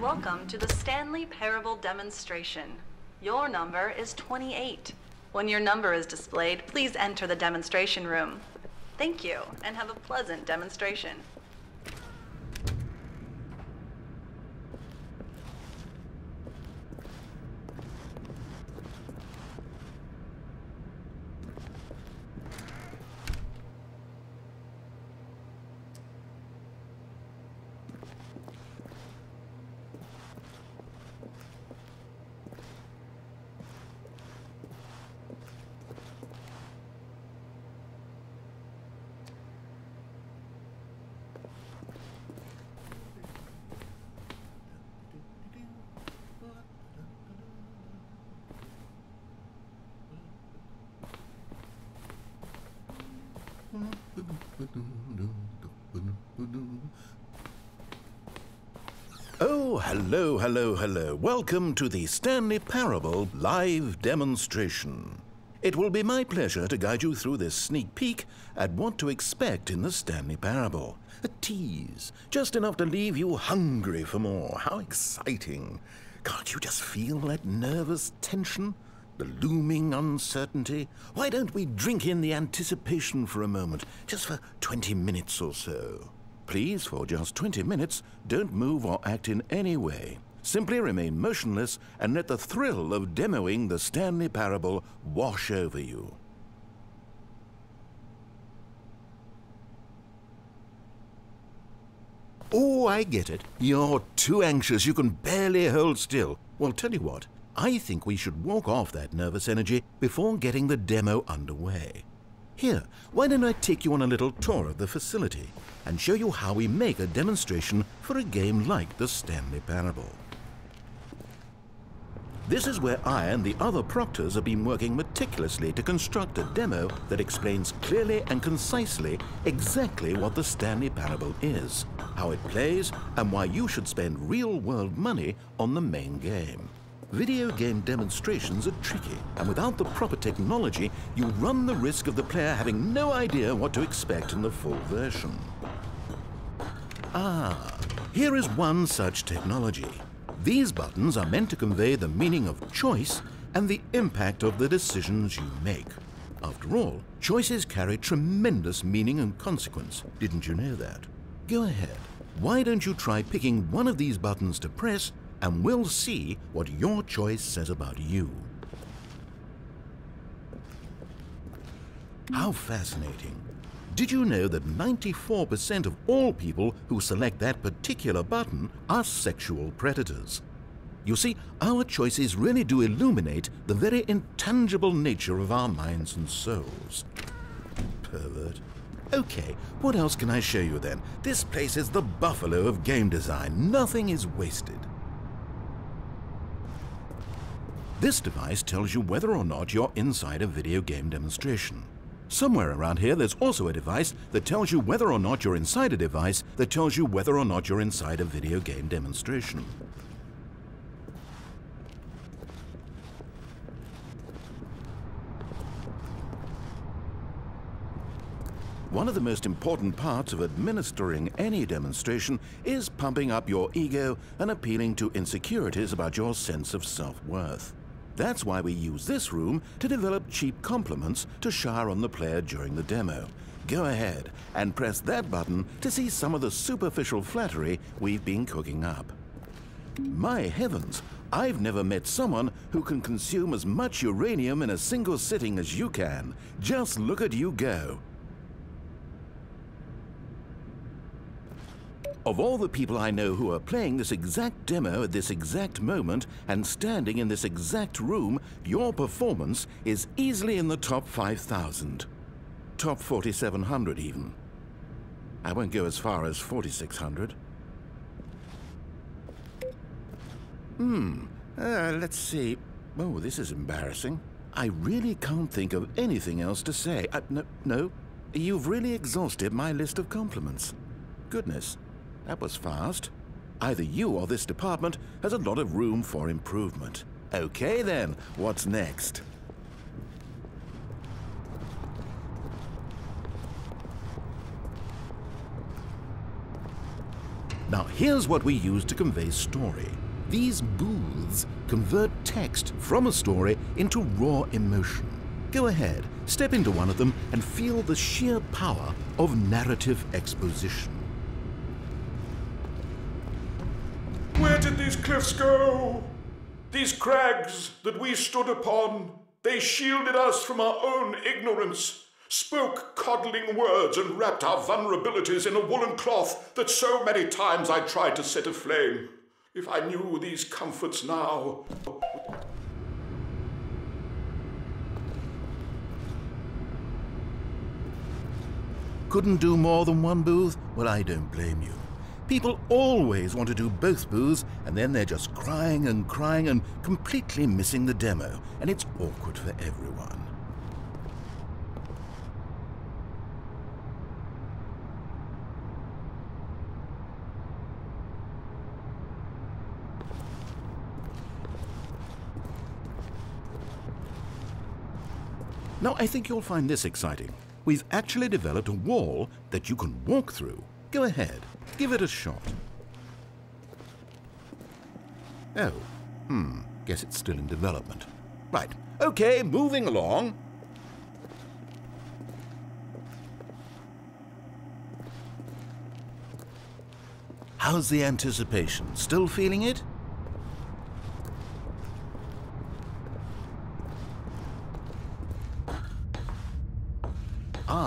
Welcome to the Stanley Parable demonstration. Your number is 28. When your number is displayed, please enter the demonstration room. Thank you, and have a pleasant demonstration. Oh, hello, hello, hello. Welcome to the Stanley Parable live demonstration. It will be my pleasure to guide you through this sneak peek at what to expect in the Stanley Parable. A tease, just enough to leave you hungry for more. How exciting. Can't you just feel that nervous tension? The looming uncertainty? Why don't we drink in the anticipation for a moment, just for 20 minutes or so? Please, for just 20 minutes, don't move or act in any way. Simply remain motionless and let the thrill of demoing the Stanley Parable wash over you. Oh, I get it. You're too anxious. You can barely hold still. Well, tell you what. I think we should walk off that nervous energy before getting the demo underway. Here, why don't I take you on a little tour of the facility and show you how we make a demonstration for a game like the Stanley Parable. This is where I and the other proctors have been working meticulously to construct a demo that explains clearly and concisely exactly what the Stanley Parable is, how it plays, and why you should spend real-world money on the main game. Video game demonstrations are tricky, and without the proper technology, you run the risk of the player having no idea what to expect in the full version. Ah, here is one such technology. These buttons are meant to convey the meaning of choice and the impact of the decisions you make. After all, choices carry tremendous meaning and consequence. Didn't you know that? Go ahead. Why don't you try picking one of these buttons to press, and we'll see what your choice says about you. How fascinating. Did you know that 94% of all people who select that particular button are sexual predators? You see, our choices really do illuminate the very intangible nature of our minds and souls. Pervert. Okay, what else can I show you then? This place is the buffalo of game design. Nothing is wasted. This device tells you whether or not you're inside a video game demonstration. Somewhere around here there's also a device that tells you whether or not you're inside a device that tells you whether or not you're inside a video game demonstration. One of the most important parts of administering any demonstration is pumping up your ego and appealing to insecurities about your sense of self-worth. That's why we use this room to develop cheap compliments to shower on the player during the demo. Go ahead and press that button to see some of the superficial flattery we've been cooking up. My heavens, I've never met someone who can consume as much uranium in a single sitting as you can. Just look at you go. Of all the people I know who are playing this exact demo at this exact moment and standing in this exact room, your performance is easily in the top 5,000. Top 4,700 even. I won't go as far as 4,600. Let's see. Oh, this is embarrassing. I really can't think of anything else to say. No, you've really exhausted my list of compliments. Goodness. That was fast. Either you or this department has a lot of room for improvement. Okay then, what's next? Now here's what we use to convey story. These booths convert text from a story into raw emotion. Go ahead, step into one of them and feel the sheer power of narrative exposition. Where did these cliffs go? These crags that we stood upon, they shielded us from our own ignorance, spoke coddling words and wrapped our vulnerabilities in a woolen cloth that so many times I tried to set aflame. If I knew these comforts now... Couldn't do more than one booth? Well, I don't blame you. People always want to do both booths, and then they're just crying and completely missing the demo, and it's awkward for everyone. Now, I think you'll find this exciting. We've actually developed a wall that you can walk through. Go ahead, give it a shot. Oh, guess it's still in development. Right, okay, moving along. How's the anticipation? Still feeling it?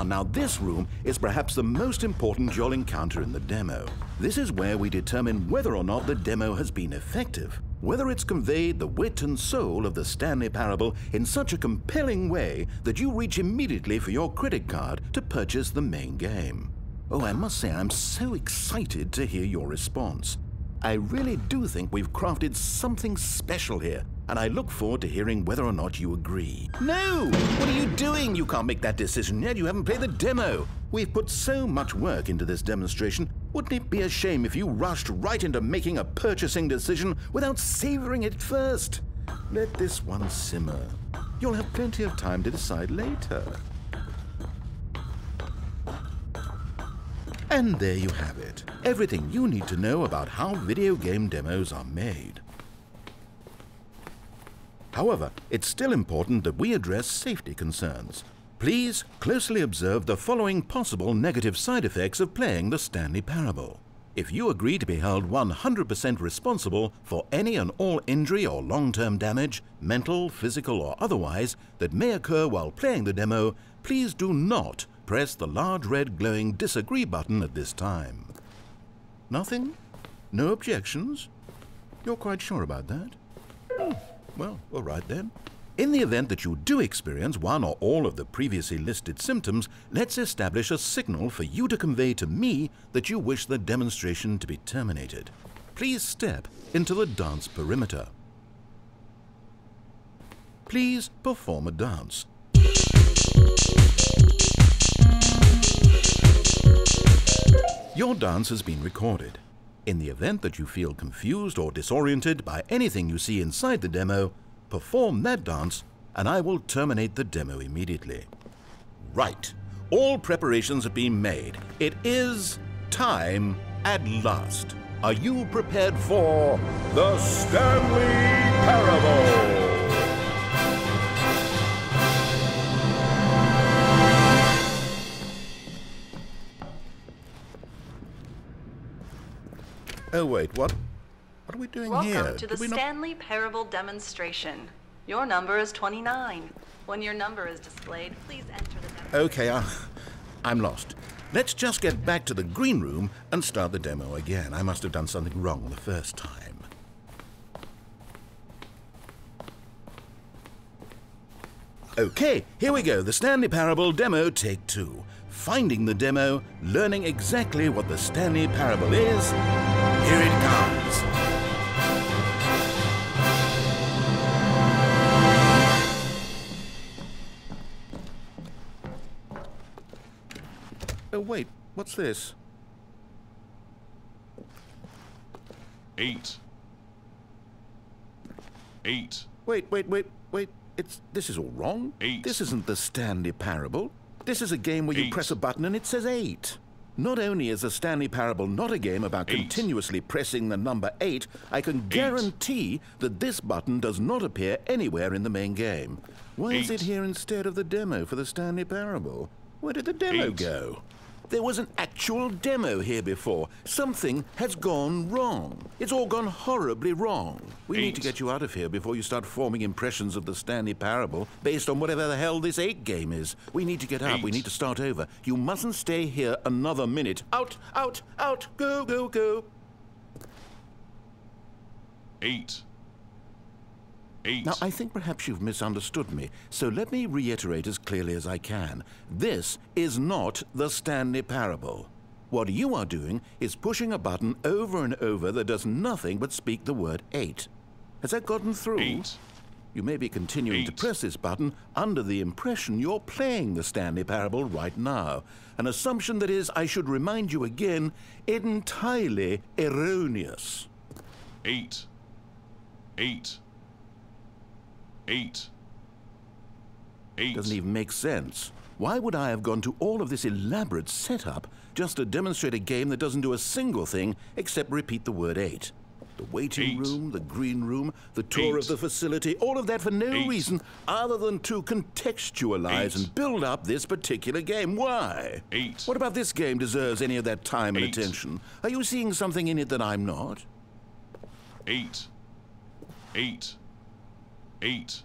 Now this room is perhaps the most important you'll encounter in the demo. This is where we determine whether or not the demo has been effective, whether it's conveyed the wit and soul of the Stanley Parable in such a compelling way that you reach immediately for your credit card to purchase the main game. Oh, I must say I'm so excited to hear your response. I really do think we've crafted something special here, and I look forward to hearing whether or not you agree. No! What are you doing? You can't make that decision yet. You haven't played the demo. We've put so much work into this demonstration. Wouldn't it be a shame if you rushed right into making a purchasing decision without savoring it first? Let this one simmer. You'll have plenty of time to decide later. And there you have it. Everything you need to know about how video game demos are made. However, it's still important that we address safety concerns. Please closely observe the following possible negative side effects of playing the Stanley Parable. If you agree to be held 100% responsible for any and all injury or long-term damage, mental, physical, or otherwise, that may occur while playing the demo, please do not press the large red glowing disagree button at this time. Nothing? No objections? You're quite sure about that? Well, all right then. In the event that you do experience one or all of the previously listed symptoms, let's establish a signal for you to convey to me that you wish the demonstration to be terminated. Please step into the dance perimeter. Please perform a dance. Your dance has been recorded. In the event that you feel confused or disoriented by anything you see inside the demo, perform that dance and I will terminate the demo immediately. Right. All preparations have been made. It is time at last. Are you prepared for the Stanley Parable? Oh wait, what are we doing here? Welcome to the Stanley Parable demonstration. Your number is 29. When your number is displayed, please enter the demo. Okay, I'm lost. Let's just get back to the green room and start the demo again. I must have done something wrong the first time. Okay, here we go. The Stanley Parable demo take 2. Finding the demo, learning exactly what the Stanley Parable is. Here it comes. Oh wait, what's this? 8. Wait. This is all wrong. 8. This isn't the Stanley Parable. This is a game where you 8. press a button and it says 8. Not only is the Stanley Parable not a game about continuously pressing the number 8, I can guarantee that this button does not appear anywhere in the main game. Why is it here instead of the demo for the Stanley Parable? Where did the demo go? There was an actual demo here before. Something has gone wrong. It's all gone horribly wrong. We need to get you out of here before you start forming impressions of the Stanley Parable based on whatever the hell this 8 game is. We need to get out. We need to start over. You mustn't stay here another minute. Out, out, out. Go, go, go. 8. Now, I think perhaps you've misunderstood me, so let me reiterate as clearly as I can. This is not the Stanley Parable. What you are doing is pushing a button over and over that does nothing but speak the word 8. Has that gotten through? 8. You may be continuing to press this button under the impression you're playing the Stanley Parable right now, an assumption that is, I should remind you again, entirely erroneous. 8. 8. 8. 8. Doesn't even make sense. Why would I have gone to all of this elaborate setup just to demonstrate a game that doesn't do a single thing except repeat the word 8? The waiting room, the green room, the tour of the facility, all of that for no reason other than to contextualize and build up this particular game. Why? 8. What about this game deserves any of that time and attention? Are you seeing something in it that I'm not? 8. 8. 8.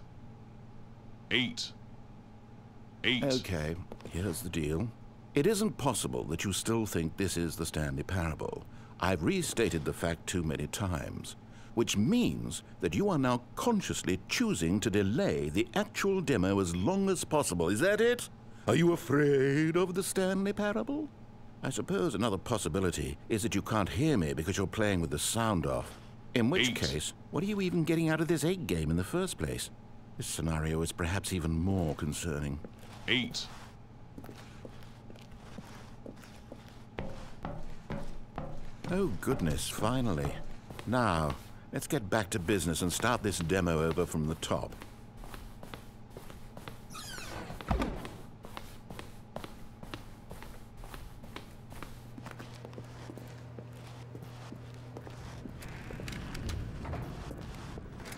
8. 8. Okay, here's the deal. It isn't possible that you still think this is the Stanley Parable. I've restated the fact too many times, which means that you are now consciously choosing to delay the actual demo as long as possible. Is that it? Are you afraid of the Stanley Parable? I suppose another possibility is that you can't hear me because you're playing with the sound off. In which case, what are you even getting out of this 8 game in the first place? This scenario is perhaps even more concerning. 8. Oh goodness, finally. Now, let's get back to business and start this demo over from the top.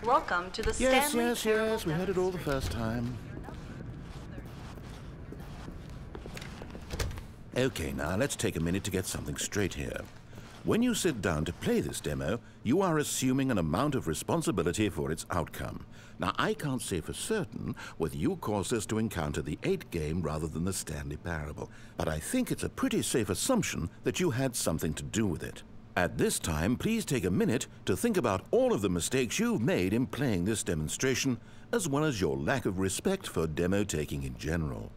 Welcome to the Stanley Yes, we heard it all the first time. Okay, now let's take a minute to get something straight here. When you sit down to play this demo, you are assuming an amount of responsibility for its outcome. Now, I can't say for certain whether you caused us to encounter the 8 game rather than the Stanley Parable, but I think it's a pretty safe assumption that you had something to do with it. At this time, please take a minute to think about all of the mistakes you've made in playing this demonstration, as well as your lack of respect for demo taking in general.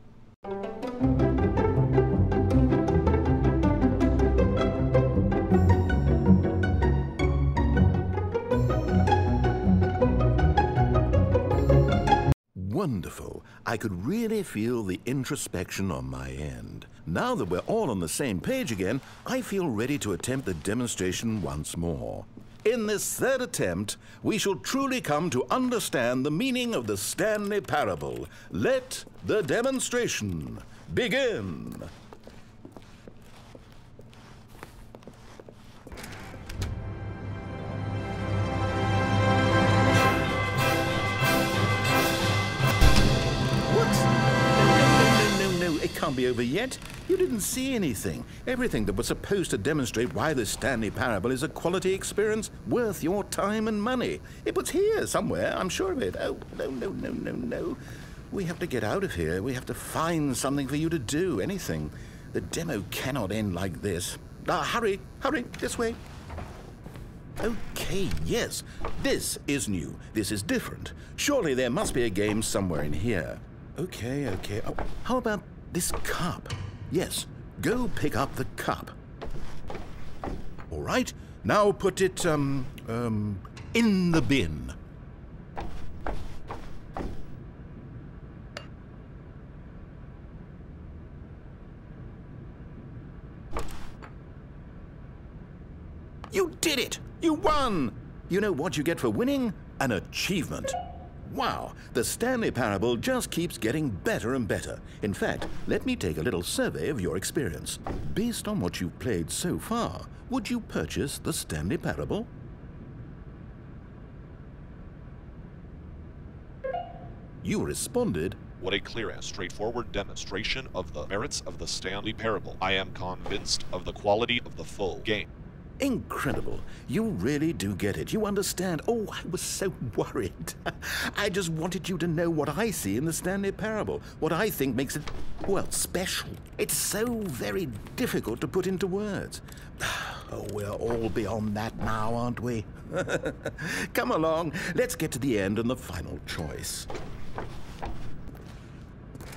Wonderful. I could really feel the introspection on my end. Now that we're all on the same page again, I feel ready to attempt the demonstration once more. In this 3rd attempt, we shall truly come to understand the meaning of the Stanley Parable. Let the demonstration begin. It can't be over yet. You didn't see anything. Everything that was supposed to demonstrate why the Stanley Parable is a quality experience worth your time and money. It was here somewhere, I'm sure of it. Oh, no. We have to get out of here. We have to find something for you to do, anything. The demo cannot end like this. Hurry, this way. Okay, yes, this is new. This is different. Surely there must be a game somewhere in here. Okay. Oh, how about this cup? Yes, go pick up the cup. All right, now put it, in the bin. You did it! You won! You know what you get for winning? An achievement. Wow, the Stanley Parable just keeps getting better and better. In fact, let me take a little survey of your experience. Based on what you've played so far, would you purchase the Stanley Parable? You responded, What a clear and straightforward demonstration of the merits of the Stanley Parable. I am convinced of the quality of the full game. incredible. You really do get it. You understand. Oh, I was so worried. I just wanted you to know what I see in the Stanley Parable, what I think makes it, well, special. It's so very difficult to put into words. Oh, we're all beyond that now, aren't we? Come along, let's get to the end and the final choice.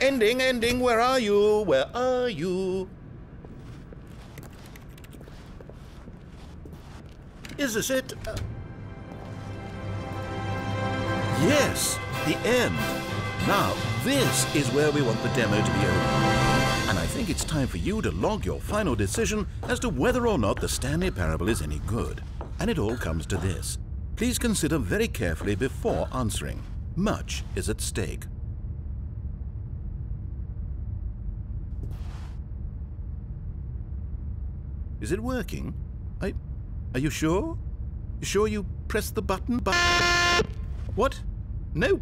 Ending, where are you? Where are you? Is this it? Yes, the end. Now, this is where we want the demo to be over. And I think it's time for you to log your final decision as to whether or not the Stanley Parable is any good. And it all comes to this. Please consider very carefully before answering. Much is at stake. Is it working? Are you sure? You sure you pressed the button? What? No,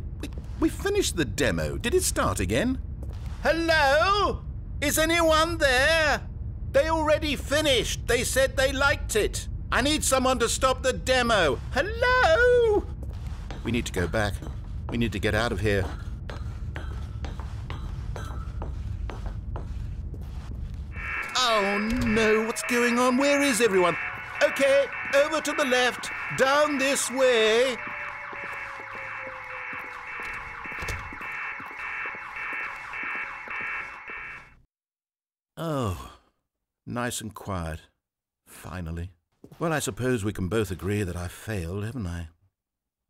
we finished the demo. Did it start again? Hello? Is anyone there? They already finished. They said they liked it. I need someone to stop the demo. Hello? We need to go back. We need to get out of here. Oh no, what's going on? Where is everyone? Okay, over to the left, down this way. Oh, nice and quiet, finally. Well, I suppose we can both agree that I failed, haven't I?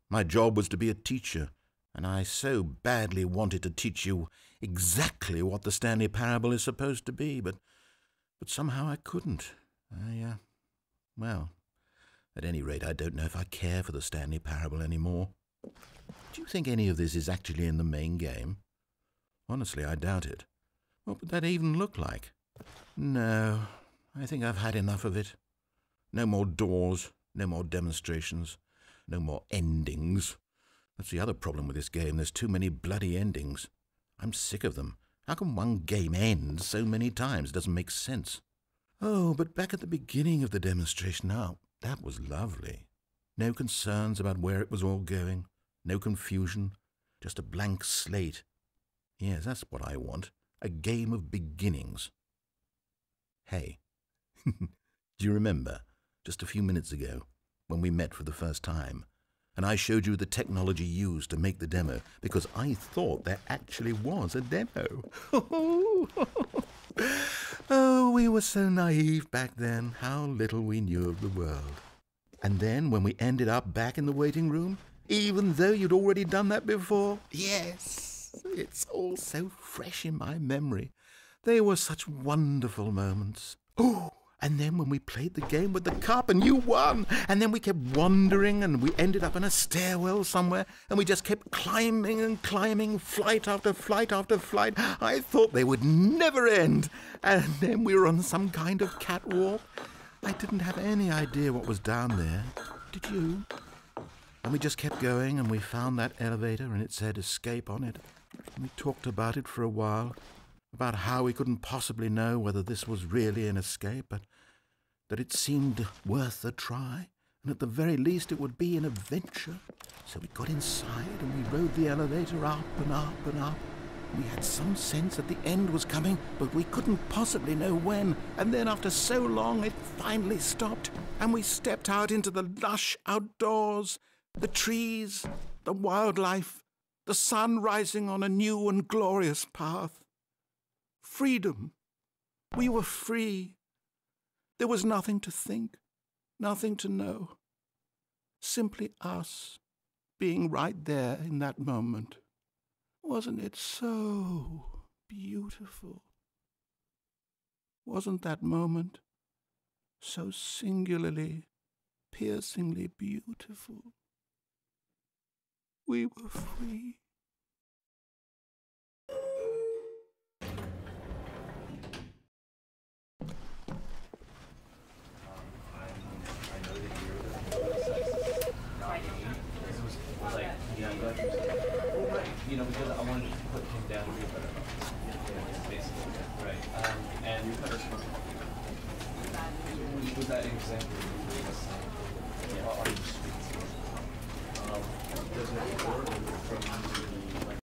My job was to be a teacher, and I so badly wanted to teach you exactly what the Stanley Parable is supposed to be, but somehow I couldn't. Well, at any rate, I don't know if I care for the Stanley Parable anymore. Do you think any of this is actually in the main game? Honestly, I doubt it. What would that even look like? No, I think I've had enough of it. No more doors, no more demonstrations, no more endings. That's the other problem with this game. There's too many bloody endings. I'm sick of them. How can one game end so many times? It doesn't make sense. Oh, but back at the beginning of the demonstration, now, that was lovely. No concerns about where it was all going. No confusion. Just a blank slate. Yes, that's what I want. A game of beginnings. Hey, do you remember, just a few minutes ago, when we met for the first time, and I showed you the technology used to make the demo, because I thought there actually was a demo. Oh, we were so naive back then. How little we knew of the world. And then, when we ended up back in the waiting room, even though you'd already done that before, yes, it's all so fresh in my memory. They were such wonderful moments. Oh, and then when we played the game with the cup and you won, and then we kept wandering and we ended up in a stairwell somewhere and we just kept climbing and climbing, flight after flight after flight. I thought they would never end. And then we were on some kind of catwalk. I didn't have any idea what was down there. Did you? And we just kept going and we found that elevator and it said escape on it. And we talked about it for a while. About how we couldn't possibly know whether this was really an escape, but that it seemed worth a try, and at the very least it would be an adventure. So we got inside and we rode the elevator up and up and up. We had some sense that the end was coming, but we couldn't possibly know when. And then after so long, it finally stopped, and we stepped out into the lush outdoors, the trees, the wildlife, the sun rising on a new and glorious path. Freedom. We were free. There was nothing to think, nothing to know. Simply us being right there in that moment. Wasn't it so beautiful? Wasn't that moment so singularly, piercingly beautiful? we were free. Because I wanted to put him down to better basically. Right. And was that example?